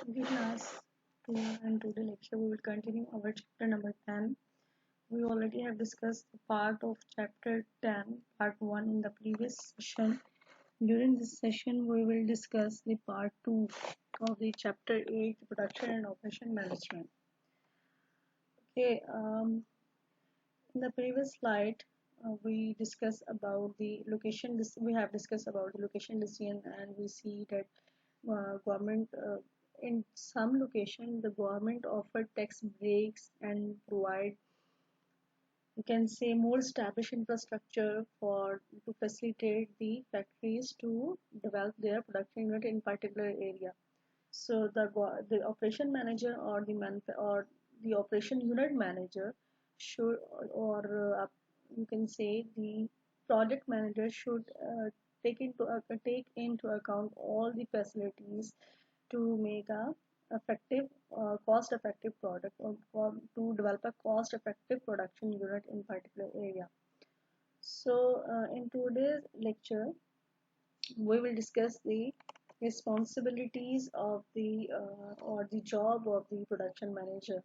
Okay class, and today lecture we will continue our chapter number 10. We already have discussed the part of chapter 10, part 1 in the previous session. During this session we will discuss the part 2 of the chapter 8, production and operation management. Okay, in the previous slide we discussed about the location. We have discussed about the location decision, and we see that government in some location the government offer tax breaks and provide, you can say, more established infrastructure for to facilitate the factories to develop their production unit in particular area. So the operation manager or the operation unit manager should, or you can say the project manager should take into account all the facilities to make a effective cost effective product, or to develop a cost effective production unit in particular area. So in today's lecture we will discuss the responsibilities of the or the job of the production manager.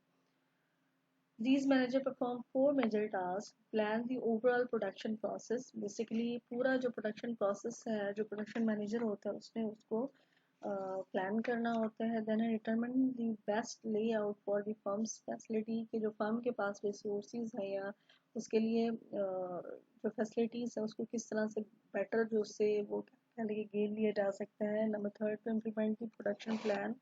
These manager perform four major tasks. Plan the overall production process. Basically पूरा जो production process है, जो production manager होता है उसने उसको plan करना होता है. Then determine the best layout for the firm's facility, कि जो फर्म के पास रिसोर्सेज है या उसके लिए जो फैसिलिटीज है उसको किस तरह से बेटर जो से वो कहने के गेन लिया जा सकता है. नंबर थर्ड पे इम्प्लीमेंट द प्रोडक्शन प्लान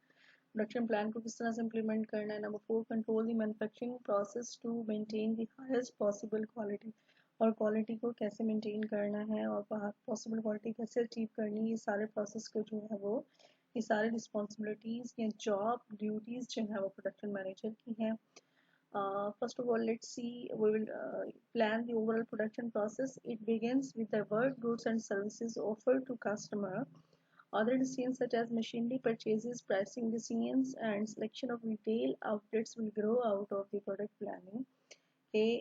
को किस तरह से इम्प्लीमेंट करना है. Number four, control the manufacturing process to maintain the highest possible quality, और क्वालिटी को कैसे मेंटेन करना है और पॉसिबल क्वालिटी कैसे अचीव करनी है. ये सारे प्रोसेस को जो है वो, ये सारी रिस्पॉन्सिबिलिटीज या जॉब ड्यूटीज जो है वो प्रोडक्शन मैनेजर की है. First of all, let's see, we will plan the overall production process. It begins with the work, goods and services offered to customer. Other decisions such as machinery purchases, pricing decisions and selection of retail outlets will grow out of the product planning.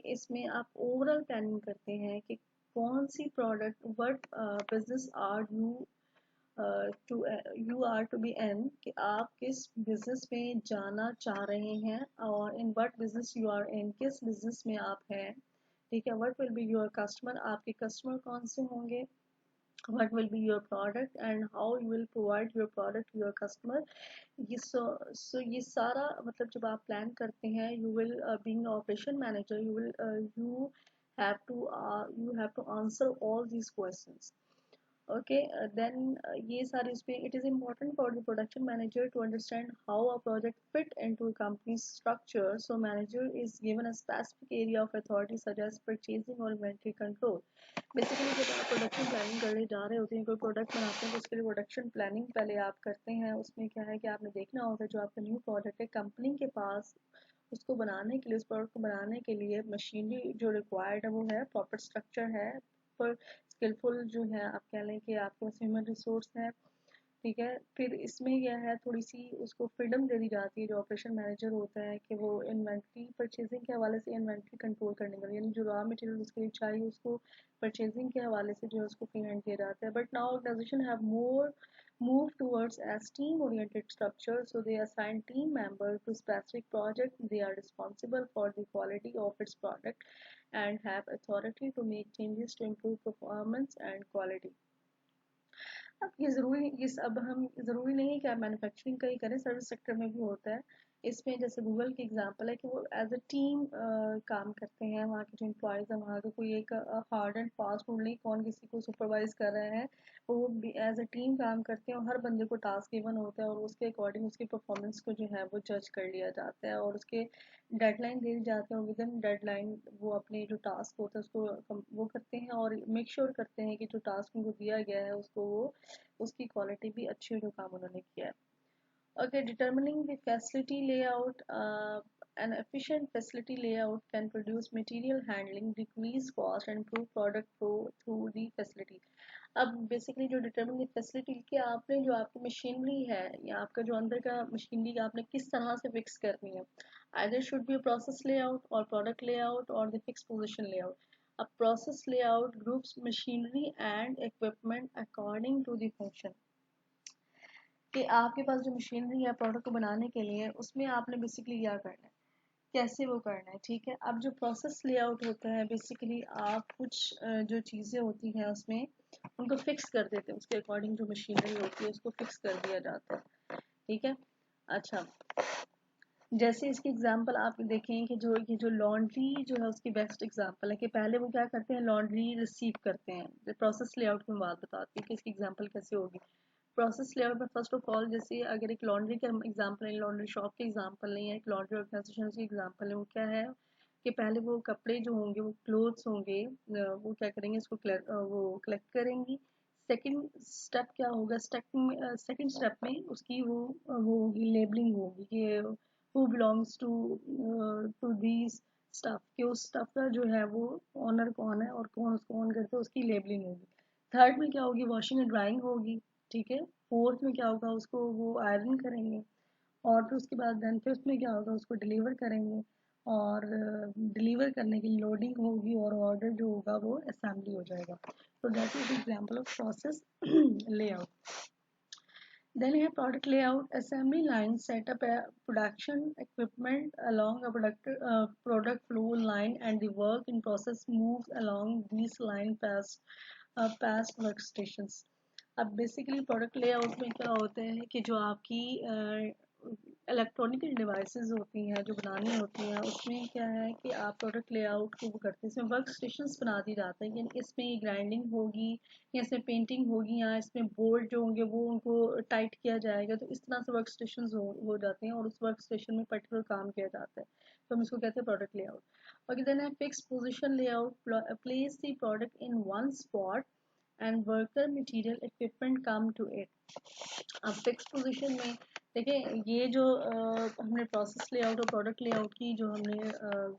इसमें आप overall planning करते हैं कि कौन सी product, what business are you are to be in, कि आप किस बिजनेस में जाना चाह रहे हैं, और in what business you are in, किस बिजनेस में आप हैं. ठीक है. What will be your customer, आपके कस्टमर कौन से होंगे. what will be your product and how you will provide your product to your customer. ये so ये सारा मतलब जब आप प्लान करते हैं, you will being an operation manager, you have to answer all these questions. Okay, then ये सारे इसमें it is important for the production manager to understand how a project fit into a company's structure. So manager is given a specific area of authority such as purchasing or inventory control. Basically जब आप production planning करने जा रहे होते हैं, कोई product बनाते हैं, तो उसके लिए प्रोडक्शन प्लानिंग पहले आप करते हैं. उसमें क्या है कि आपने देखना होता है जो आपका न्यू प्रोडक्ट है कंपनी के पास, उसको बनाने के लिए, उस प्रोडक्ट को बनाने के लिए मशीनरी जो रिक्वायर्ड है वो है, प्रॉपर स्ट्रक्चर है, पर स्किलफुल जो है, आप कह लें कि आपके पास ह्यूमन रिसोर्स है. ठीक है. फिर इसमें क्या है, थोड़ी सी उसको फ्रीडम दे दी जाती है जो ऑपरेशन मैनेजर होता है, कि वो इन्वेंट्री परचेजिंग के हवाले से इन्वेंट्री कंट्रोल करने का, यानी जो रॉ मटेरियल उसके लिए चाहिए उसको परचेजिंग के हवाले से जो है उसको फ्री हैंड दिया जाता है. But now organization have more move towards as team oriented structure, so they assign team member to specific project. They are responsible for the quality of its product and have authority to make changes to improve performance and quality. अब ये ज़रूरी, इस अब हम ज़रूरी नहीं है कि आप मैन्युफैक्चरिंग का ही करें, सर्विस सेक्टर में भी होता है. इसमें जैसे गूगल की एग्जांपल है कि वो एज अ टीम काम करते हैं. वहाँ के जो एम्प्लॉयज़ हैं, वहाँ का कोई एक हार्ड एंड फास्ट रूल नहीं, कौन किसी को सुपरवाइज कर रहे हैं, वो एज अ टीम काम करते हैं, और हर बंदे को टास्क गिवन होता है और उसके अकॉर्डिंग उसकी परफॉर्मेंस को जो है वो जज कर लिया जाता है, और उसके डेडलाइन दे दी जाते हैं, विद इन डेडलाइन वो अपने जो टास्क होता है उसको वो करते हैं, और मेक श्योर करते हैं कि जो टास्क उनको दिया गया है उसको वो उसकी क्वालिटी भी अच्छी हो जो काम उन्होंने किया है. Okay, determining the facility layout. An efficient facility layout can reduce material handling, decrease cost, and improve product flow through the facility. अब बेसिकली जो डिटर्मिन द फैसिलिटी, कि आपने जो आपकी मशीनरी है या आपका जो अंदर का मशीनरी आपने किस तरह से फिक्स करनी है. Either should be process layout और प्रोडक्ट लेआउट और the fix position layout. A process layout groups machinery and equipment according to the function. कि आपके पास जो मशीनरी है प्रोडक्ट को बनाने के लिए, उसमें आपने बेसिकली क्या करना है, कैसे वो करना है। ठीक है, अब जो प्रोसेस लेआउट होता है, बेसिकली आप कुछ जो चीज़ें होती हैं उसमें उनको फिक्स कर देते हैं, उसके अकॉर्डिंग जो मशीनरी होती है उसको फिक्स कर दिया जाता है। ठीक है, अच्छा, जैसे इसकी एग्जांपल आप देखें कि जो ये जो लॉन्ड्री जो है उसकी बेस्ट एग्जांपल है कि पहले वो क्या करते हैं, लॉन्ड्री रिसीव करते हैं। प्रोसेस लेआउट की मैं बात बताती हूँ कि इसकी एग्जांपल कैसे होगी। प्रोसेस लेआउट में फर्स्ट ऑफ ऑल, जैसे अगर एक लॉन्ड्री का एग्जांपल है, लॉन्ड्री शॉप के एग्जांपल नहीं है, एक लॉन्ड्री ऑर्गेनाइजेशन की एग्जांपल है, वो क्या है कि पहले वो कपड़े जो होंगे, वो क्लोथ्स होंगे, वो क्या करेंगे, इसको वो कलेक्ट करेंगी। सेकंड स्टेप क्या होगा, सेकंड स्टेप में उसकी वो होगी, लेबलिंग होगी कि who belongs to these stuff, कि उस स्टफ का जो है वो ऑनर कौन है और कौन उसको ऑन करता है, उसकी लेबलिंग होगी। थर्ड में क्या होगी, वॉशिंग एंड ड्राइंग होगी। ठीक है, फोर्थ में क्या होगा, उसको वो आयरन करेंगे, और फिर उसके बाद देन फिफ्थ में क्या होगा, उसको डिलीवर करेंगे, और डिलीवर करने की लोडिंग होगी, और ऑर्डर जो होगा वो असेंबली हो जाएगा। तो that is example of process layout. Then we have product layout. Assembly lines set up a production equipment along a product flow line, and the work in process moves along these line past workstations. अब basically product layout में क्या होता है कि जो आपकी electronical devices होती हैं जो बनानी होती हैं, उसमें क्या है कि आप प्रोडक्ट लेआउट को वो करते हैं, इसमें वर्क स्टेशंस बना दी जाते हैं, यानी इसमें ग्राइंडिंग होगी या इसमें पेंटिंग होगी या इसमें बोल्ट जो होंगे वो उनको टाइट किया जाएगा, तो इस तरह से वर्क स्टेशन हो जाते हैं और उस वर्क स्टेशन में पर्टिकुलर काम किया जाता है, तो हम इसको कहते हैं प्रोडक्ट लेआउट। ओके, देन है fix position layout, place the product in one spot and worker material equipment come to it. अब फिक्स पोजीशन में देखिए, ये जो हमने प्रोसेस लेआउट और प्रोडक्ट लेआउट की जो हमने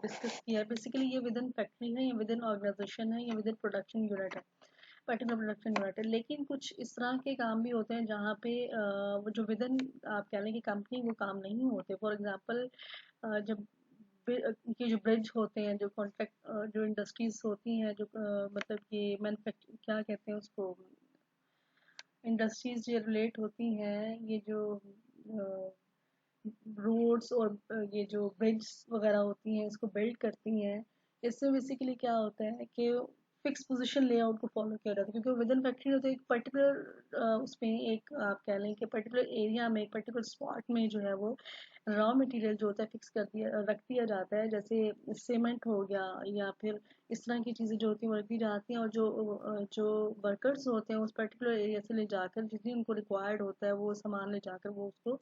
डिस्कस किया है, बेसिकली ये विद इन फैक्ट्री है या विद इन ऑर्गेनाइजेशन है या विद इन प्रोडक्शन यूनिट है, पर्टिकुलर प्रोडक्शन यूनिट है। लेकिन कुछ इस तरह के काम भी होते हैं जहाँ पे वो जो विद इन आप कह लें कि कंपनी वो काम नहीं होते। फॉर एग्जांपल, जब के जो ब्रिज होते हैं, जो कॉन्ट्रैक्ट जो इंडस्ट्रीज होती हैं, जो मतलब ये मैन्युफैक्चर क्या कहते हैं उसको, इंडस्ट्रीज जो रिलेट होती हैं, ये जो रोड्स और ये जो ब्रिड्स वगैरह होती हैं इसको बिल्ड करती हैं, इसमें बेसिकली क्या होता है कि फिक्स पोजीशन लेआउट को फॉलो किया जाता है, क्योंकि विद इन फैक्ट्री होता है एक पर्टिकुलर उसमें एक आप कह लें कि पर्टिकुलर एरिया में, एक पर्टिकुलर स्पॉट में जो है वो रॉ मटेरियल जो होता है फिक्स कर दिया रख दिया जाता है, जैसे सीमेंट हो गया या फिर इस तरह की चीज़ें जो होती हैं वो रख दी जाती हैं, और जो वर्कर्स होते हैं उस पर्टिकुलर एरिया से ले जाकर जितनी उनको रिक्वायर्ड होता है वो सामान ले जाकर वो उसको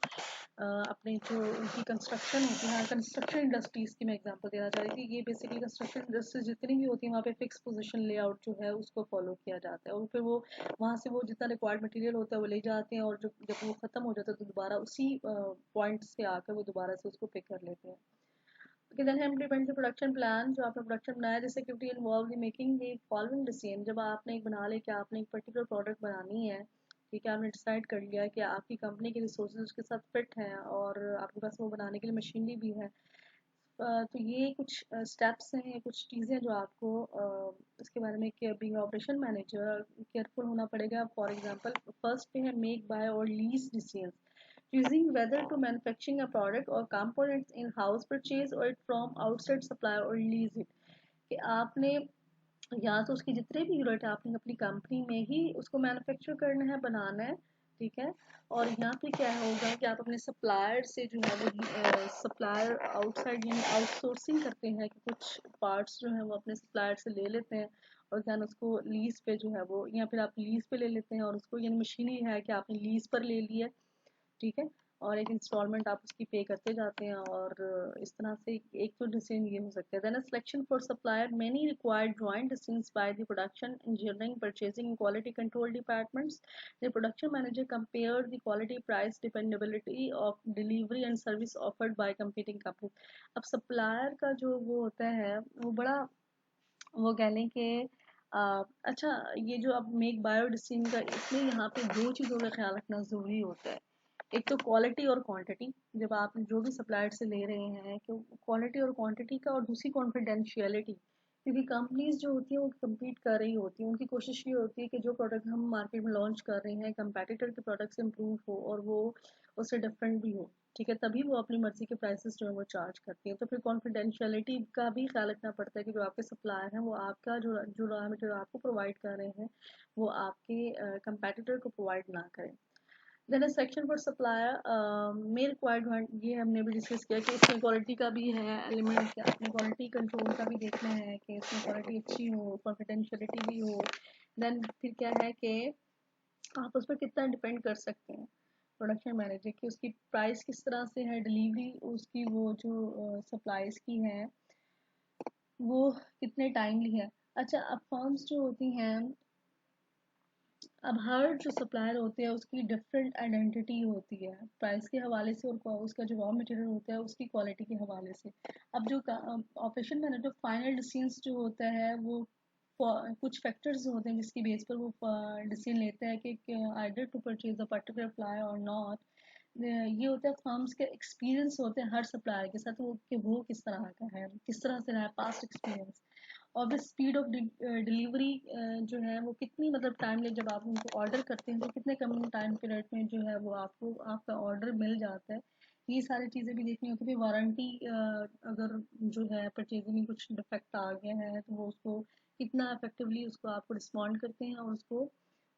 अपने जो उनकी कंस्ट्रक्शन होती है, कंस्ट्रक्शन इंडस्ट्रीज़ की मैं एग्जांपल देना चाह रही थी, ये बेसिकली कंस्ट्रक्शन इंडस्ट्रीज जितनी भी होती है वहाँ पे फिक्स पोजीशन लेआउट जो है उसको फॉलो किया जाता है, और फिर वो वहाँ से वो जितना रिक्वायर्ड मटेरियल होता है वो ले जाते हैं, और जब वो ख़त्म हो जाता है तो दोबारा उसी पॉइंट से आकर वो दोबारा से उसको पिक कर लेते हैं। Okay, then implement the production plan, जो आपने प्रोडक्शन बनाया, जैसे activity involve the making the following decision. जब आपने एक बना ले कि आपने एक पर्टिकुलर प्रोडक्ट बनानी है, ठीक है, आपने डिसाइड कर लिया कि आपकी कंपनी के रिसोर्सेज उसके साथ फिट हैं और आपके पास वो बनाने के लिए मशीनरी भी है, तो ये कुछ स्टेप्स हैं, कुछ चीज़ें जो आपको इसके बारे में बीइंग ऑपरेशन मैनेजर केयरफुल होना पड़ेगा। फॉर एग्जांपल, फर्स्ट पे है मेक बाय और lease decision, choosing whether to manufacturing a product or components in house, purchase or it from outside supplier or lease it, कि आपने या तो उसकी जितने भी यूनिट है आपने अपनी कंपनी में ही उसको मैन्युफैक्चर करना है, बनाना है, ठीक है, और यहाँ पे क्या होगा कि आप अपने सप्लायर से जो है वो सप्लायर आउटसाइड यानी आउटसोर्सिंग करते हैं, कि कुछ पार्ट्स जो है वो अपने सप्लायर से ले लेते हैं और दैन उसको लीज पे जो है वो, या फिर आप लीज पे ले लेते हैं और उसको, यानी मशीनरी है कि आपने लीज पर ले लिया, ठीक है, और एक इंस्टॉलमेंट आप उसकी पे करते जाते हैं, और इस तरह से एक तो डिसीजन ये हो सकता है। Then selection for supplier, many required joint decisions by the production engineering purchasing and quality control departments. The production manager compare the quality price dependability of delivery and service offered by competing company. अब supplier का जो वो होता है वो बड़ा, वो कह लें कि अच्छा, ये जो अब मेक बायो डिसीजन का, इसमें यहाँ पे दो चीज़ों का ख्याल रखना ज़रूरी होता है। एक तो क्वालिटी और क्वांटिटी, जब आप जो भी सप्लायर से ले रहे हैं, कि क्वालिटी और क्वांटिटी का, और दूसरी कॉन्फिडेंशियलिटी, क्योंकि कंपनीज जो होती हैं वो कम्पीट कर रही होती हैं, उनकी कोशिश ये होती है कि जो प्रोडक्ट हम मार्केट में लॉन्च कर रहे हैं कंपैटिटर के प्रोडक्ट से इम्प्रूव हो और वो उससे डिफरेंट भी हो, ठीक है, तभी वो अपनी मर्जी के प्राइसेस जो है वो चार्ज करती है। तो फिर कॉन्फिडेंशियलिटी का भी ख्याल रखना पड़ता है कि जो आपके सप्लायर हैं वो आपका जो जो रॉ मटेरियल आपको प्रोवाइड कर रहे हैं वो आपके कंपैटिटर को प्रोवाइड ना करें। Then a section for supplier में रिक्वायर्ड, ये हमने भी डिस्कस किया कि इसमें क्वालिटी का भी है एलिमेंट, कि आपने क्वालिटी कंट्रोल का भी देखना है कि इसमें क्वालिटी अच्छी हो, कॉन्फिडेंशियलिटी भी हो। देन फिर क्या है कि आप उस पर कितना डिपेंड कर सकते हैं प्रोडक्शन मैनेजर की, उसकी प्राइस किस तरह से है, डिलीवरी उसकी वो जो सप्लाईज की है वो कितने टाइमली है। अच्छा, अब फर्म्स जो होती हैं, अब हर जो सप्लायर होते हैं उसकी डिफरेंट आइडेंटिटी होती है प्राइस के हवाले से और उसका जो रॉ मटेरियल होता है उसकी क्वालिटी के हवाले से। अब जो ऑपरेशन मैनेजर फाइनल डिसीजंस जो होता है वो कुछ फैक्टर्स होते हैं जिसकी बेस पर वो डिसीजन लेता है कि either to purchase a particular fly और नॉट। ये होता है फर्म्स के एक्सपीरियंस होते हैं हर सप्लायर के साथ, वो कि वो किस तरह का है, किस तरह से रहा है पास्ट एक्सपीरियंस। और फिर स्पीड ऑफ डिलीवरी जो है वो कितनी मतलब टाइमली, जब आप उनको ऑर्डर करते हैं तो कितने कम टाइम पीरियड में जो है वो आपको आपका ऑर्डर मिल जाता है। ये सारी चीज़ें भी देखनी होती है। वारंटी अगर जो है परचेजिंग में कुछ डिफेक्ट आ गया है तो वो उसको कितना इफेक्टिवली उसको आपको रिस्पॉन्ड करते हैं और उसको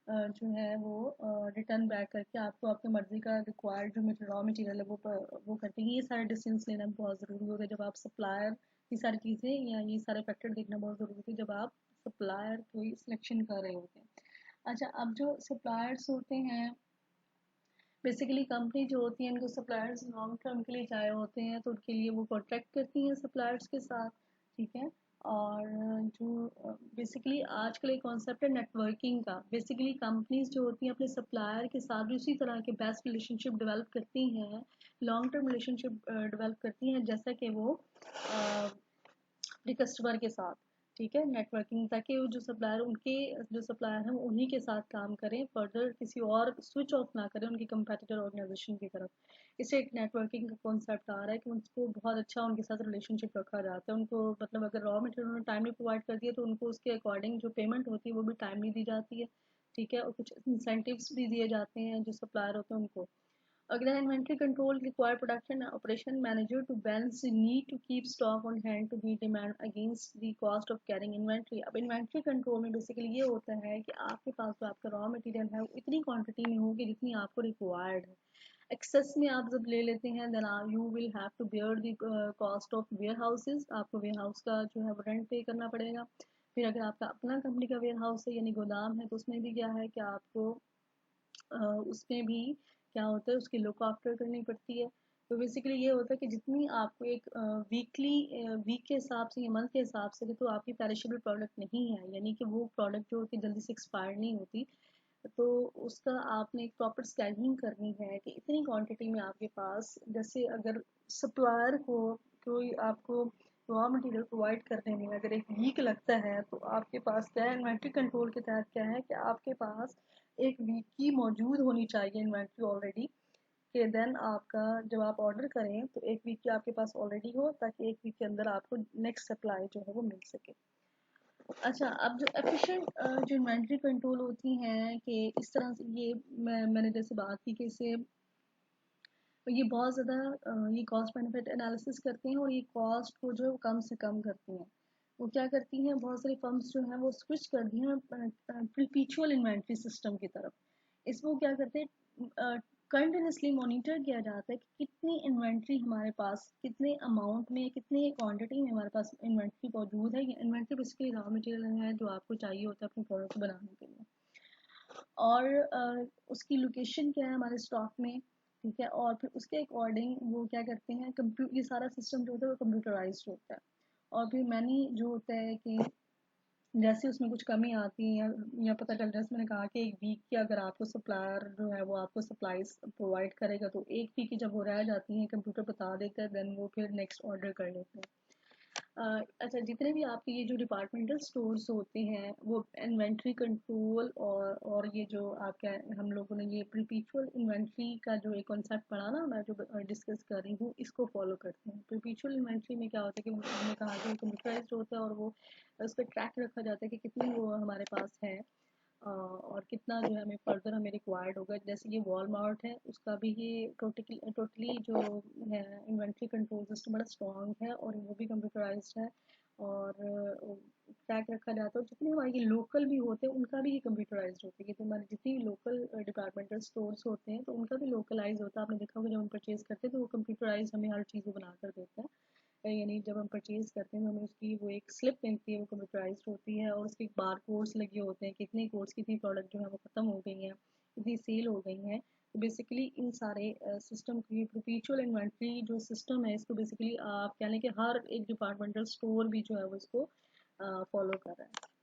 जो है वो रिटर्न बैक करके आपको आपकी मर्ज़ी का रिक्वायर्ड जो रॉ मटेरियल है वो करते हैं। ये सारे डिसीजंस लेना बहुत ज़रूरी होता है जब आप सप्लायर, ये सारी चीज़ें या ये सारे फैक्टर देखना बहुत ज़रूरी होता है जब आप सप्लायर कोई सिलेक्शन कर रहे होते हैं। अच्छा, अब जो सप्लायर्स होते हैं, बेसिकली कंपनी जो होती है इनको सप्लायर्स लॉन्ग टर्म के लिए चाहिए होते हैं तो उनके लिए वो कॉन्ट्रैक्ट करती हैं सप्लायर्स के साथ, ठीक है। और जो बेसिकली आजकल एक कॉन्सेप्ट है नेटवर्किंग का, बेसिकली कंपनीज जो होती हैं अपने सप्लायर के साथ भी उसी तरह के बेस्ट रिलेशनशिप डेवलप करती हैं, लॉन्ग टर्म रिलेशनशिप डेवलप करती हैं जैसा कि वो अपने कस्टमर के साथ, ठीक है, नेटवर्किंग, ताकि वो जो सप्लायर उनके जो सप्लायर हैं वो उन्हीं के साथ काम करें, फर्दर किसी और स्विच ऑफ ना करें उनकी कंपेटिटर ऑर्गेनाइजेशन की तरफ। इससे एक नेटवर्किंग का कॉन्सेप्ट आ रहा है कि उनको बहुत अच्छा उनके साथ रिलेशनशिप रखा जाता है, उनको मतलब अगर रॉ मटेरियल उन्होंने टाइमली प्रोवाइड कर दिया तो उनको उसके अकॉर्डिंग जो पेमेंट होती है वो भी टाइमली दी जाती है, ठीक है, और कुछ इंसेंटिव्स भी दिए जाते हैं जो सप्लायर होते हैं उनको। Again, inventory control require production and operation manager to balance the need to keep stock on hand to meet demand against the cost of carrying inventory. अब inventory control में basically ये होता है कि आपके पास जो आपका raw material है वो इतनी quantity में हो कि जितनी आपको required है। एक्सेस में आप जब ले लेते हैं then you will have to bear the cost of warehouses, आपको warehouse का जो है वो रेंट पे करना पड़ेगा। फिर अगर आपका अपना कंपनी का warehouse है यानी गोदाम है तो उसमें भी क्या है कि आपको उसमें भी क्या होता है उसकी लुक आफ्टर करनी पड़ती है। तो बेसिकली ये होता है कि जितनी आपको एक वीक के हिसाब से या मंथ के हिसाब से तो आपकी पेरिशेबल प्रोडक्ट नहीं है, यानी कि वो प्रोडक्ट जो होती है जल्दी से एक्सपायर नहीं होती, तो उसका आपने एक प्रॉपर स्केड्यूलिंग करनी है कि इतनी क्वांटिटी में आपके पास, जैसे अगर सप्लायर को कोई आपको रॉ मटेरियल प्रोवाइड करने में अगर एक वीक लगता है तो आपके पास क्या है, इन्वेंट्री कंट्रोल के तहत क्या है कि आपके पास एक वीक की मौजूद होनी चाहिए इन्वेंट्री ऑलरेडी, कि देन आपका जब आप ऑर्डर करें तो एक वीक की आपके पास ऑलरेडी हो ताकि एक वीक के अंदर आपको नेक्स्ट सप्लाई जो है वो मिल सके। अच्छा, अब जो एफिशिएंट जो इन्वेंट्री कंट्रोल होती हैं कि इस तरह से ये मैंने जैसे बात की कि इसे ये बहुत ज़्यादा ये कॉस्ट बेनिफिट एनालिसिस करते हैं और ये कॉस्ट को जो है वो कम से कम करती हैं। वो क्या करती हैं, बहुत सारी फर्म्स जो हैं वो स्विच कर दी हैं परपेचुअल इन्वेंट्री सिस्टम की तरफ। इसमें वो क्या करते हैं, कंटिन्यूसली मॉनिटर किया जाता है कि कितनी इन्वेंट्री हमारे पास, कितने अमाउंट में, कितनी क्वांटिटी में हमारे पास इन्वेंट्री मौजूद है। ये इन्वेंट्री बेसिकली रॉ मटेरियल है जो आपको चाहिए होता है अपने प्रोडक्ट बनाने के लिए, और उसकी लोकेशन क्या है हमारे स्टॉक में, ठीक है, और फिर उसके अकॉर्डिंग वो क्या करते हैं, ये सारा सिस्टम जो होता है वो कंप्यूटराइज्ड होता है। और फिर मैनी जो होता है कि जैसे उसमें कुछ कमी आती है या पता चल जैसे मैंने कहा कि एक वीक की अगर आपको सप्लायर जो है वो आपको सप्लाईज प्रोवाइड करेगा तो एक वीक की जब वो रह जाती है कंप्यूटर बता देता है, देन वो फिर नेक्स्ट ऑर्डर कर लेते हैं। अच्छा, जितने भी आपके ये जो डिपार्टमेंटल स्टोर्स होते हैं वो इन्वेंट्री कंट्रोल और ये जो आपका हम लोगों ने ये परपेचुअल इन्वेंट्री का जो एक कॉन्सेप्ट पढ़ा ना, मैं जो डिस्कस कर रही हूँ इसको फॉलो करते हैं। परपेचुअल इन्वेंट्री में क्या होता है कि हमने कहा कि कंप्यूटराइज्ड होता है और वो उस पर ट्रैक रखा जाता है कि कितनी वो हमारे पास है और कितना जो है हमें फर्दर हमें रिक्वायर्ड होगा। जैसे ये वॉलमार्ट है, उसका भी ये टोटली जो है इन्वेंट्री कंट्रोल सिस्टम बड़ा स्ट्रॉन्ग है और वो भी कंप्यूटराइज्ड है और ट्रैक रखा जाता है। और जितने हमारे ये लोकल भी होते हैं उनका भी ये कंप्यूटराइज्ड होते हैं। ये तो हमारे जितनी भी लोकल डिपार्टमेंटल स्टोर्स होते हैं तो उनका भी लोकलाइज होता है। आपने देखा होगा जब हम परचेज करते हैं तो वो कंप्यूटराइज हमें हर चीज़ बना कर देता है। यानी जब हम परचेज करते हैं तो हमें उसकी वो एक स्लिप मिलती है, वो कंप्यूटराइज्ड होती है और उसके बार कोड्स लगे होते हैं, कितने कोड्स कितनी प्रोडक्ट जो है वो ख़त्म हो गई हैं, कितनी सेल हो गई हैं। तो बेसिकली इन सारे सिस्टम की परपेचुअल इन्वेंट्री जो सिस्टम है इसको बेसिकली आप कह लें कि हर एक डिपार्टमेंटल स्टोर भी जो है वो इसको फॉलो कर रहा है।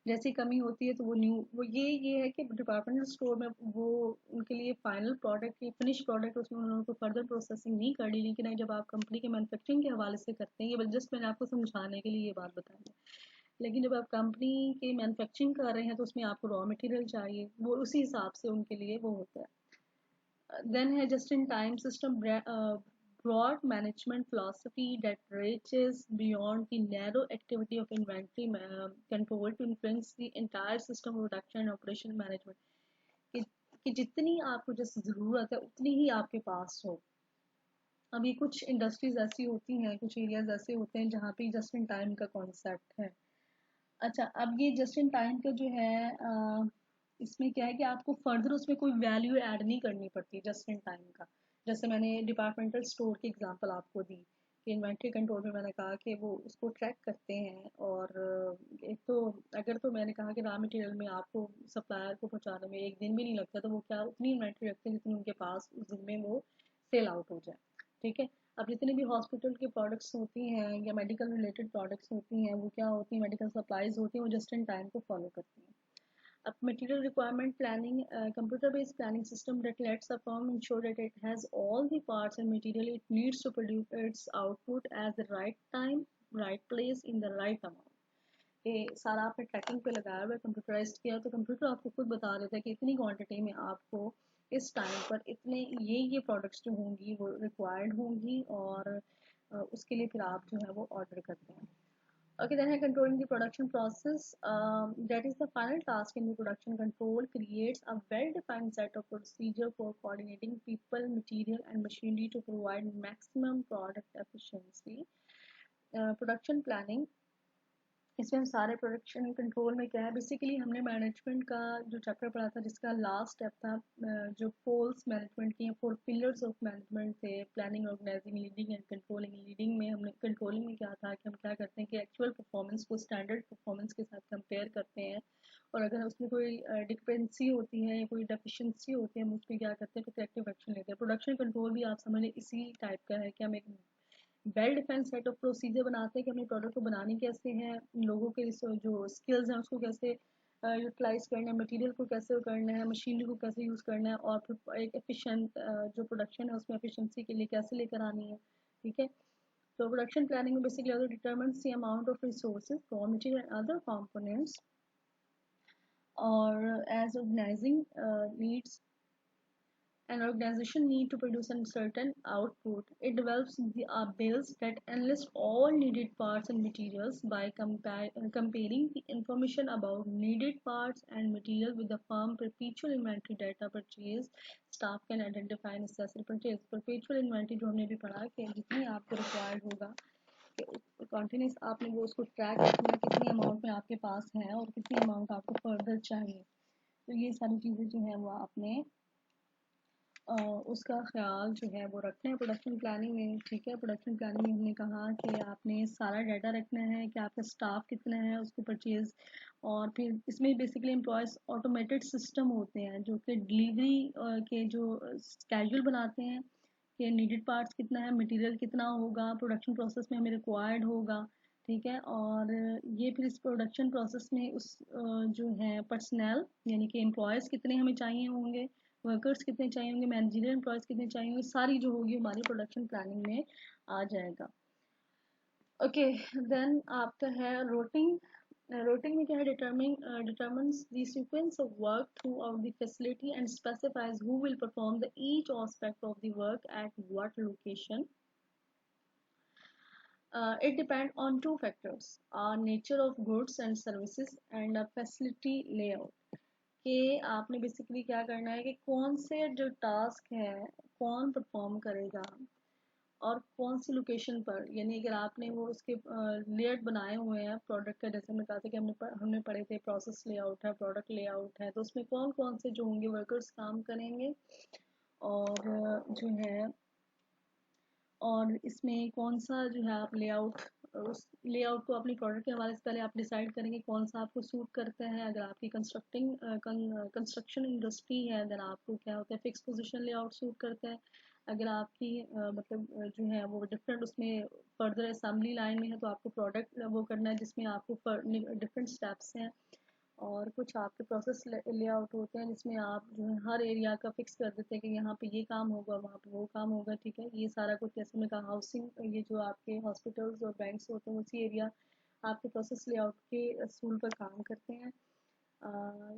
जैसी कमी होती है तो वो न्यू वो ये है कि डिपार्टमेंटल स्टोर में वो उनके लिए फाइनल प्रोडक्ट की फिनिश प्रोडक्ट उसमें उन्होंने कोई फर्दर प्रोसेसिंग नहीं करी, लेकिन जब आप कंपनी के मैन्युफैक्चरिंग के हवाले से करते हैं, ये जस्ट मैंने आपको समझाने के लिए ये बात बताई है। लेकिन जब आप कंपनी के मैन्युफैक्चरिंग कर रहे हैं तो उसमें आपको रॉ मटेरियल चाहिए, वो उसी हिसाब से उनके लिए वो होता है। देन है just in time system, broad management philosophy that reaches beyond the narrow activity of inventory control to influence the entire system of production and operation management। कि जितनी आपको जैसे ज़रूरत है उतनी ही आपके पास हो। अब ये कुछ इंडस्ट्रीज ऐसी होती हैं, कुछ एरियाज ऐसे होते हैं जहाँ पे जस्ट इन टाइम का कॉन्सेप्ट है। अच्छा, अब ये जस्ट इन टाइम का जो है इसमें क्या है कि आपको फर्दर उसमें कोई वैल्यू ऐड नहीं करनी पड़ती जस्ट इन टाइम का। जैसे मैंने डिपार्टमेंटल स्टोर की एग्जांपल आपको दी कि इन्वेंट्री कंट्रोल में मैंने कहा कि वो उसको ट्रैक करते हैं और एक तो अगर तो मैंने कहा कि रॉ मटेरियल में आपको सप्लायर को पहुंचाने में एक दिन भी नहीं लगता, तो वो क्या उतनी इन्वेंट्री रखते हैं जितनी उनके पास उस दिन में वो सेल आउट हो जाए। ठीक है। अब जितने भी हॉस्पिटल के प्रोडक्ट्स होती हैं या मेडिकल रिलेटेड प्रोडक्ट्स होती हैं वो क्या होती हैं, मेडिकल सप्लाईज होती हैं, वो जस्ट इन टाइम को फॉलो करती हैं। अब material requirement planning, computer based planning system that lets a firm ensure that it has all the parts and material it needs to produce its output at the right time, right place, in the right amount। ये सारा आपने trekking पे लगाया हुआ है, computerised किया, तो computer आपको खुद बता देता है कि इतनी क्वांटिटी में आपको इस टाइम पर इतने ये प्रोडक्ट्स जो होंगी वो रिक्वायर्ड होंगी और उसके लिए फिर आप जो है वो ऑर्डर करते हैं। Okay, then controlling the production process, that is the final task in the production control, creates a well-defined set of procedure for coordinating people, material, and machinery to provide maximum product efficiency। Production planning, इसमें हम सारे production control में क्या है, basically हमने management का जो chapter पढ़ा था जिसका लास्ट स्टेप था जो पोल्स मैनेजमेंट की 4 पिलर्स ऑफ मैनेजमेंट थे, planning, organizing, leading and controlling. Leading में हमने कंट्रोलिंग में क्या था कि हम क्या करते हैं कि एक्चुअल परफॉर्मेंस को स्टैंडर्ड परफॉर्मेंस के साथ कंपेयर करते हैं और अगर उसमें कोई डिस्क्रिपेंसी होती है या कोई डेफिशिएंसी होती है हम उसमें क्या करते हैं तो करेक्टिव एक्शन लेते हैं। प्रोडक्शन कंट्रोल भी आप समझ लें इसी टाइप का है कि हम एक well defined set of procedure बनाते हैं कि अपने प्रोडक्ट को बनाने कैसे हैं, लोगों के जो स्किल्स हैं उसको कैसे यूटिलाइज करना है, मटेरियल को कैसे करना है, मशीनरी को कैसे यूज़ करना है और फिर एक एफिशिएंट जो प्रोडक्शन है उसमें एफिशिएंसी के लिए कैसे लेकर आनी है। ठीक है। तो प्रोडक्शन प्लानिंग में basically determines the amount of resources, raw material and other components और as organising needs an organization need to produce a certain output. It develops the bills that enlist all needed parts and materials by comparing the information about needed parts and material with the firm perpetual inventory data purchase. Staff can identify necessary purchase। Perpetual inventory जो हमने भी पढ़ा कि जितनी आपको required होगा continuous आपने वो उसको ट्रैक रखना है कितनी अमाउंट में आपके पास है और कितनी अमाउंट आपको फर्दर चाहिए। तो ये सारी चीज़ें जो है वो आपने उसका ख्याल जो है वो रखना है प्रोडक्शन प्लानिंग में। ठीक है। प्रोडक्शन प्लानिंग में हमने कहा कि आपने सारा डाटा रखना है कि आपका स्टाफ कितना है, उसको परचेज और फिर इसमें बेसिकली एम्प्लॉयज ऑटोमेटेड सिस्टम होते हैं जो कि डिलीवरी के जो स्केड्यूल बनाते हैं कि नीडेड पार्ट्स कितना है, मटेरियल कितना होगा, प्रोडक्शन प्रोसेस में हमें रिक्वायर्ड होगा। ठीक है। और ये फिर इस प्रोडक्शन प्रोसेस में उस जो है पर्सनल यानी कि एम्प्लॉयज़ कितने हमें चाहिए होंगे, वर्कर्स कितने चाहिए होंगे, मैनेजरियल एम्प्लॉयज़ कितने चाहिए होंगे, सारी जो होगी हमारी प्रोडक्शन प्लानिंग में आ जाएगा। ओके, देन आपका है रोटिंग। रोटिंग में क्या है, determines the sequence of work throughout the facility and specifies who will perform the each aspect of the work at what location. It depends on two factors, nature of goods and services and a facility layout. कि आपने basically क्या करना है कि कौन से जो task है कौन परफॉर्म करेगा और कौन सी लोकेशन पर, यानी अगर आपने वो उसके लेआउट बनाए हुए हैं प्रोडक्ट का, जैसे हमने कहा था कि हमने पढ़े थे प्रोसेस लेआउट है, प्रोडक्ट लेआउट है, तो उसमें कौन कौन से जो होंगे वर्कर्स काम करेंगे और जो है, और इसमें कौन सा जो है आप लेआउट, उस लेआउट को अपनी प्रोडक्ट के हवाले से पहले आप डिसाइड करेंगे कौन सा आपको सूट करता है। अगर आपकी कंस्ट्रक्शन इंडस्ट्री है देन आपको क्या होता है फिक्स पोजीशन लेआउट सूट करता है। अगर आपकी जो है वो डिफरेंट उसमें फर्दर असेंबली लाइन में है तो आपको प्रोडक्ट वो करना है जिसमें आपको डिफरेंट स्टेप्स हैं और कुछ आपके प्रोसेस लेआउट होते हैं जिसमें आप जो है हर एरिया का फिक्स कर देते हैं कि यहाँ पे ये काम होगा वहाँ पे वो काम होगा, ठीक है। ये सारा कुछ जैसे मैं कहा हाउसिंग, ये जो आपके हॉस्पिटल्स और बैंक्स होते हैं उसी एरिया आपके प्रोसेस लेआउट के असूल पर काम करते हैं।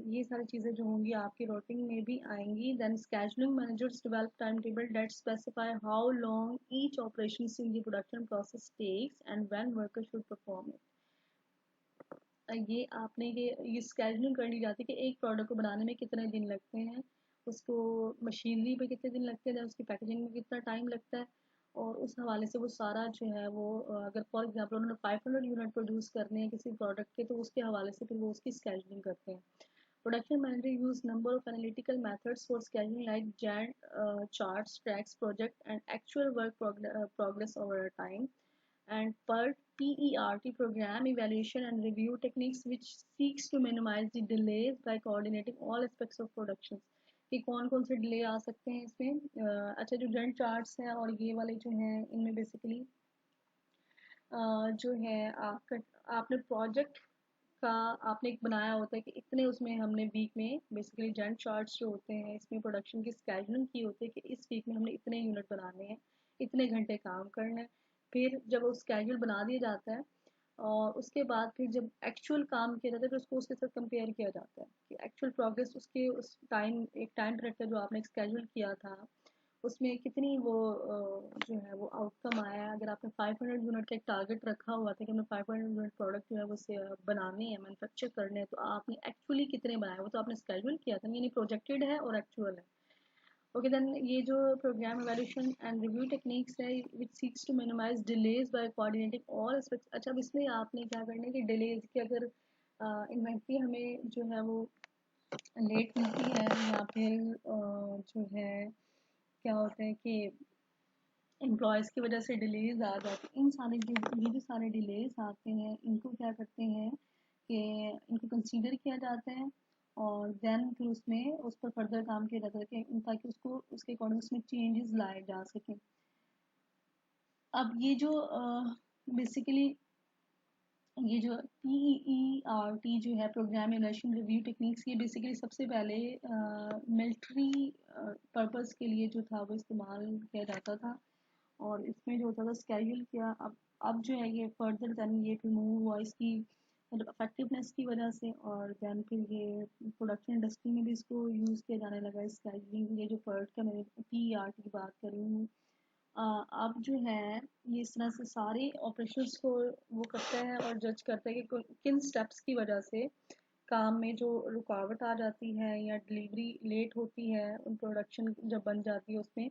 ये सारी चीज़ें जो होंगी आपकी रोटिंग में भी आएंगी। Then scheduling managers develop time table that specify how long each operation in the production process takes and when worker should perform it. ये आपने ये स्केजुलिंग कर ली जाती है कि एक प्रोडक्ट को बनाने में कितने दिन लगते हैं, उसको मशीनरी पे कितने दिन लगते हैं, उसकी पैकेजिंग में कितना टाइम लगता है, और उस हवाले से वो सारा जो है वो अगर फॉर एग्जांपल उन्होंने 500 यूनिट प्रोड्यूस करने हैं किसी प्रोडक्ट के तो उसके हवाले से फिर वो उसकी स्केजुलिंग करते हैं। Production manager use number of analytical methods for scheduling like giant charts, tracks project and actual work progress over time and PERT program evaluation and review techniques which seeks to minimize the delays by coordinating all aspects of production। कि कौन कौन से delay आ सकते हैं इसमें। अच्छा, जो जंट charts हैं और ये वाले जो हैं इनमें बेसिकली जो है आपका आपने प्रोजेक्ट का आपने एक बनाया होता है कि इतने उसमें हमने वीक में बेसिकली जंट चार्ट्स जो होते हैं इसमें प्रोडक्शन की स्केजुलिंग की होती है कि इस वीक में हमने इतने यूनिट बनाने हैं, इतने घंटे काम करना है। फिर जब वो स्केड्यूल बना दिया जाता है और उसके बाद फिर जब एक्चुअल काम किया जाता है तो उसको उसके साथ कंपेयर किया जाता है कि एक्चुअल प्रोग्रेस उसके उस टाइम एक टाइम पीरियड का जो आपने स्केड्यूल किया था उसमें कितनी वो जो है वो आउटकम आया है। अगर आपने 500 यूनिट का एक टारगेट रखा हुआ था कि हमने 500 यूनिट प्रोडक्ट जो है वो बनाने हैं, मैन्युफैक्चर करने हैं, तो आपने एक्चुअली कितने बनाए वो तो आपने स्केड्यूल किया था, यानी प्रोजेक्टेड है और एक्चुअल है। ओके, देन ये जो programme evaluation and review techniques है which seeks to minimise delays by coordinating all aspects. अच्छा, अब इसमें आपने क्या करना है कि डिलेज की अगर इन्वेंट्री हमें जो है वो लेट मिलती है या फिर जो है क्या होता है कि एम्प्लॉयज़ की वजह से डिलेज आ जाती है, इन सारे ये जो सारे डिलेज आते हैं इनको क्या करते हैं कि इनको कंसीडर किया जाता है और देन फिर उसमें उस पर फर्दर काम किया जाता है कि ताकि उसको उसके अकॉर्डिंग उसमें चेंजेस लाए जा सकें। अब ये जो बेसिकली ये जो PERT जो है प्रोग्राम इवैल्यूएशन रिव्यू टेक्निक्स, ये बेसिकली सबसे पहले मिलिट्री पर्पस के लिए जो था वो इस्तेमाल किया जाता था और इसमें जो होता था स्केड्यूल किया। अब जो है ये फर्दर देन ये रिमूव हुआ इसकी मतलब इफेक्टिवनेस की वजह से, और देन फिर ये प्रोडक्शन इंडस्ट्री में भी इसको यूज़ किया जाने लगा स्केड्यूलिंग। ये जो पर्ट का मैंने PERT की बात कर रही हूँ। अब जो है ये इस तरह से सारे ऑपरेशंस को वो करता है और जज करता है कि किन स्टेप्स की वजह से काम में जो रुकावट आ जाती है या डिलीवरी लेट होती है उन प्रोडक्शन जब बन जाती है उसमें,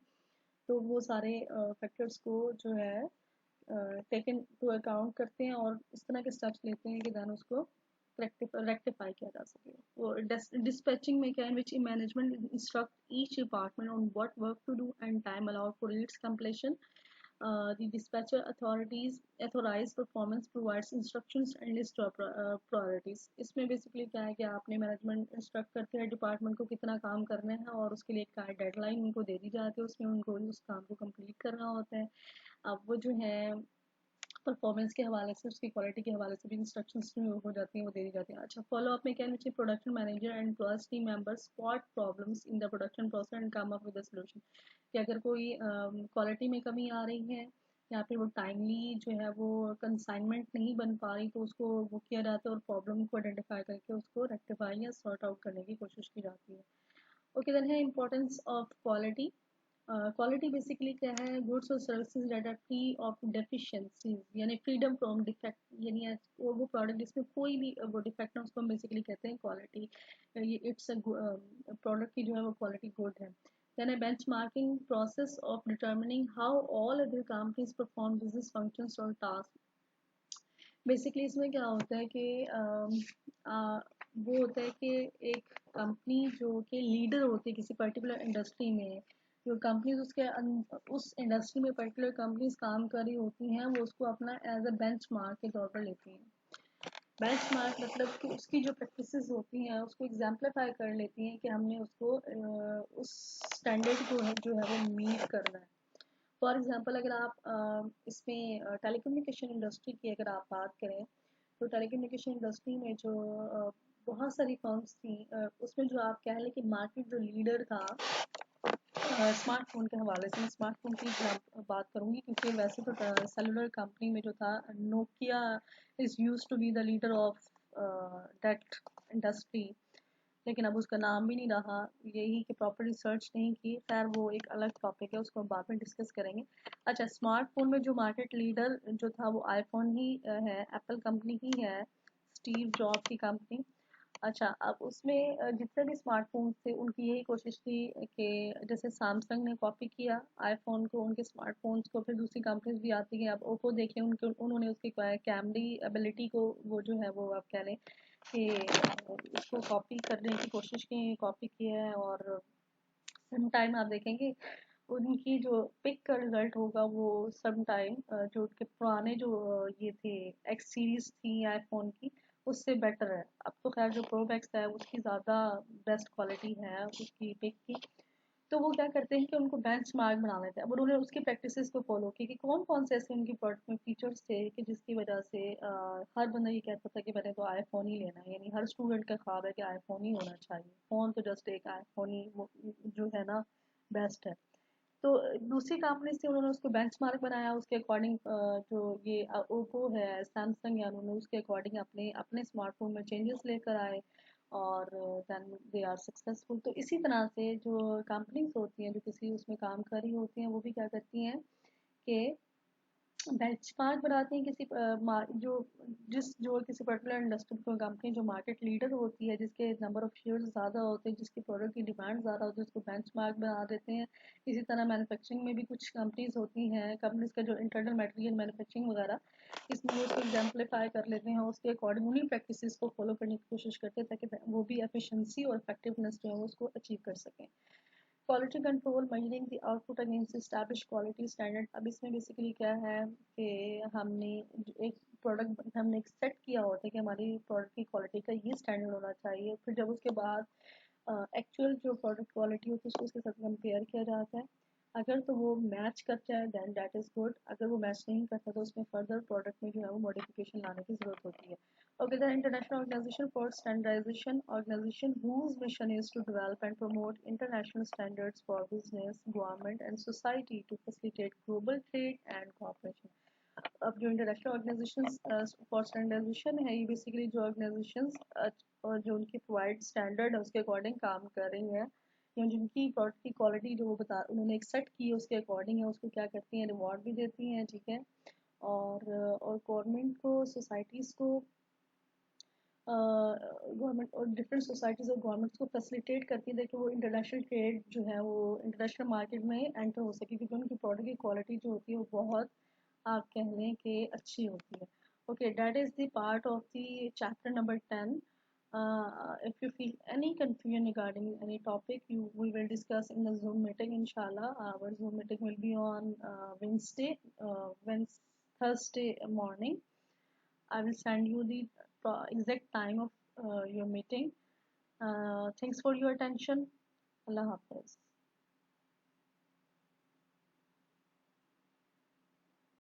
तो वो सारे फैक्टर्स को जो है टेकन टू अकाउंट करते हैं और इस तरह के स्टेप्स लेते हैं कि देन उसको रेक्टिफाई किया जा सके। वो डिस्पैचिंग में क्या है which management instruct each department on what work to do and time allowed for its completion. The dispatcher authorities authorize performance provides instructions and list of priorities। इसमें बेसिकली क्या है कि आपने मैनेजमेंट इंस्ट्रक्ट करते हैं डिपार्टमेंट को कितना काम करना है और उसके लिए एक डेडलाइन उनको दे दी जाती है, उसमें उनको उस काम को कंप्लीट करना होता है। अब वो जो है परफॉर्मेंस के हवाले से उसकी क्वालिटी के हवाले से भी इंस्ट्रक्शंस जो हो जाती हैं वो दे दी जाती हैं। अच्छा, फॉलो अप में क्या नीचे production manager and plus team members spot problems in the production process and come up with the solution. कि अगर कोई क्वालिटी में कमी आ रही है या फिर वो टाइमली जो है वो कंसाइनमेंट नहीं बन पा रही, तो उसको वो किया जाता है और प्रॉब्लम को आइडेंटिफाई करके उसको रेक्टिफाई या सॉर्ट आउट करने की कोशिश की जाती है। ओके, देन है importance of quality. Quality basically क्या है, गुड्स और services that are free of deficiencies, यानी फ्रीडम फ्रॉम डिफेक्ट, यानी वो प्रोडक्ट जिसमें कोई भी वो डिफेक्ट ना, उसको हम बेसिकली कहते हैं क्वालिटी। ये इट्स अ प्रोडक्ट की जो है वो क्वालिटी गुड है। Then a benchmarking process of determining how all other companies perform business functions or tasks। Basically इसमें क्या होता है कि वो होता है कि एक कंपनी जो कि लीडर होती है किसी पर्टिकुलर इंडस्ट्री में, जो कंपनीज उस इंडस्ट्री में पर्टिकुलर कंपनीज काम कर रही होती हैं, वो उसको अपना एज अ बेंचमार्क के तौर पर लेती हैं। बेंचमार्क मतलब कि उसकी जो प्रैक्टिसेस होती हैं उसको एग्जाम्पलीफाई कर लेती हैं कि हमने उसको उस स्टैंडर्ड को जो है वो मीट करना है। फॉर एग्जांपल अगर आप इसमें टेलीकम्युनिकेशन इंडस्ट्री की अगर आप बात करें, तो टेलीकम्युनिकेशन इंडस्ट्री में जो बहुत सारी फर्म्स थी, उसमें जो आप कह लें कि मार्केट जो लीडर था स्मार्टफोन के हवाले से, मैं स्मार्टफोन की बात करूंगी क्योंकि वैसे तो सेलुलर कंपनी में जो था Nokia is use to be the leader of that industry, लेकिन अब उसका नाम भी नहीं रहा। यही कि प्रॉपर रिसर्च नहीं की, खैर वो एक अलग टॉपिक है, उसको हम बाद में डिस्कस करेंगे। अच्छा, स्मार्टफोन में जो मार्केट लीडर जो था वो आईफोन ही है, एप्पल कंपनी ही है, स्टीव जॉब की कंपनी। अच्छा, अब उसमें जितने भी स्मार्टफोन्स थे उनकी यही कोशिश थी कि जैसे सैमसंग ने कॉपी किया आईफोन को, उनके स्मार्टफोन्स को, फिर दूसरी कंपनीज भी आती हैं। अब ओप्पो देखें, उनके उन्होंने उसकी कैमरी एबिलिटी को वो जो है वो आप कह लें कि उसको कॉपी करने की कोशिश की, कॉपी किया है। और सम टाइम आप देखेंगे उनकी जो पिक का रिजल्ट होगा वो सम टाइम जो उनके पुराने जो ये थे एक्स सीरीज थी आईफोन की, उससे बेटर है। अब तो खैर जो प्रो मैक्स है उसकी ज़्यादा बेस्ट क्वालिटी है उसकी पिक की। तो वो क्या करते हैं कि उनको बेंच मार्क बना लेते हैं। अब उन्होंने उसकी प्रैक्टिसेस को फॉलो की कि कौन कौन से ऐसे उनकी प्रोडक्ट में फीचर्स थे कि जिसकी वजह से हर बंदा ये कहता था कि मैंने तो आईफोन ही लेना है, यानी हर स्टूडेंट का ख्वाब है कि आईफोन ही होना चाहिए, फ़ोन तो जस्ट एक आईफोन ही जो है ना बेस्ट है। तो दूसरी कंपनी से उन्होंने उसको बेंचमार्क बनाया, उसके अकॉर्डिंग जो ये ओप्पो है, सैमसंग है, उन्होंने उसके अकॉर्डिंग अपने अपने स्मार्टफोन में चेंजेस लेकर आए और देन दे आर सक्सेसफुल। तो इसी तरह से जो कंपनीज होती हैं जो किसी उसमें काम कर रही होती हैं, वो भी क्या करती हैं कि बेंचमार्क बनाते हैं किसी जो किसी पर्टिकुलर इंडस्ट्री को कंपनी जो मार्केट लीडर होती है, जिसके नंबर ऑफ शेयर्स ज़्यादा होते हैं, जिसकी प्रोडक्ट की डिमांड ज़्यादा होती है, उसको बेंचमार्क बना देते हैं। इसी तरह मैन्युफैक्चरिंग में भी कुछ कंपनीज होती हैं, कंपनीज का जो इंटरनल मटेरियल मैन्युफैक्चरिंग वगैरह, इसमें वो उसको एग्जाम्पलीफाई कर लेते हैं, उसके अकॉर्डिंग उन्हीं प्रैक्टिसेस को फॉलो करने की कोशिश करते हैं ताकि वो भी एफिशिएंसी और इफेक्टिवनेस जो है उसको अचीव कर सकें। Quality control measuring the output against establish quality standard. अब इसमें बेसिकली क्या है कि हमने एक प्रोडक्ट हमने एक सेट किया होता है कि हमारी प्रोडक्ट की क्वालिटी का ये स्टैंडर्ड होना चाहिए, फिर जब उसके बाद एक्चुअल जो प्रोडक्ट क्वालिटी होती है उसको उसके साथ कंपेयर किया जाता है। अगर तो वो मैच कर जाए देन दैट इज़ गुड, अगर वो मैच नहीं करता तो उसमें फर्दर प्रोडक्ट में जो है वो मॉडिफिकेशन लाने की ज़रूरत होती है। Okay, the International Organization for Standardization, organization whose mission is to develop and promote international standards for business, government, and society to facilitate global trade and cooperation. अब जो इंटरनेशनल ऑर्गेनाइजेशन फॉर स्टैंडर्डाइजेशन है, ये basically जो organisation और जो उनकी provide standard है उसके अकॉर्डिंग काम कर रही हैं, या जिनकी प्रोडक्ट की क्वालिटी जो वो बता उन्होंने एक सेट की है उसके अकॉर्डिंग है, उसको क्या करती हैं, रिवॉर्ड भी देती हैं, ठीक है। और गवर्नमेंट को, सोसाइटीज़ को, गवर्नमेंट और डिफरेंट सोसाइटीज़ और गवर्नमेंट्स को फैसिलिटेट करती है ताकि वो इंटरनेशनल ट्रेड जो है वो इंटरनेशनल मार्केट में एंटर हो सके, क्योंकि उनकी प्रोडक्ट की क्वालिटी जो होती है वो बहुत आप कह लें कि अच्छी होती है। Okay, that is the part of the chapter number 10। If you feel any confusion regarding any topic, we will discuss in the Zoom meeting. Inshallah, our Zoom meeting will be on Thursday morning. I will send you the exact time of your meeting. Thanks for your attention. Allah Hafiz.